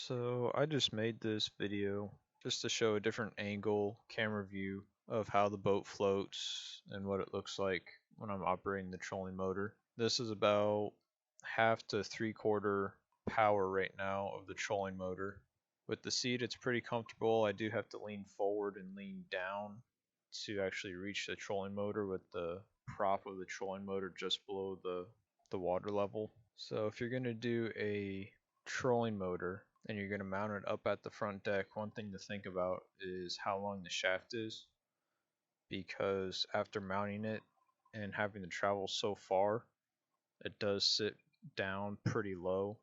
So I just made this video just to show a different angle, camera view of how the boat floats and what it looks like when I'm operating the trolling motor. This is about half to 3/4 power right now of the trolling motor. With the seat it's pretty comfortable. I do have to lean forward and lean down to actually reach the trolling motor with the prop of the trolling motor just below the water level. So if you're going to do a trolling motor and you're going to mount it up at the front deck, one thing to think about is how long the shaft is, because after mounting it and having to travel so far, it does sit down pretty low.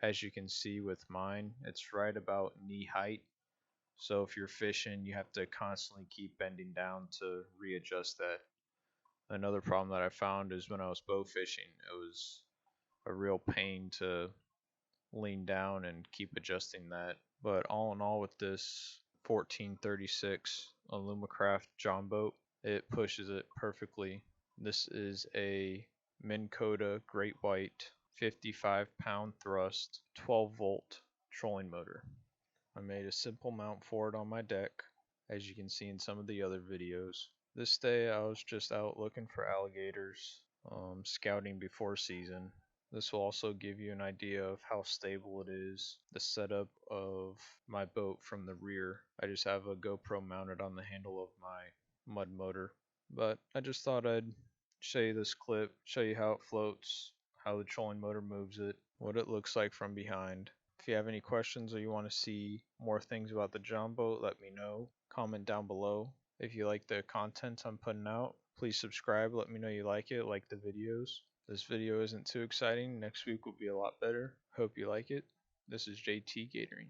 As you can see with mine, it's right about knee height. So if you're fishing, you have to constantly keep bending down to readjust that. Another problem that I found is when I was bow fishing, it was a real pain to lean down and keep adjusting that. But all in all, with this 1436 Alumacraft John boat, it pushes it perfectly. This is a Minn Kota Great White 55-pound thrust 12-volt trolling motor. I made a simple mount for it on my deck, as you can see in some of the other videos. This day I was just out looking for alligators, scouting before season. This will also give you an idea of how stable it is. The setup of my boat from the rear. I just have a GoPro mounted on the handle of my mud motor. But I just thought I'd show you this clip, show you how it floats, how the trolling motor moves it, what it looks like from behind. If you have any questions or you want to see more things about the John boat, let me know. Comment down below. If you like the content I'm putting out, please subscribe. Let me know you like it, like the videos. This video isn't too exciting. Next week will be a lot better. Hope you like it. This is JT Gatoring.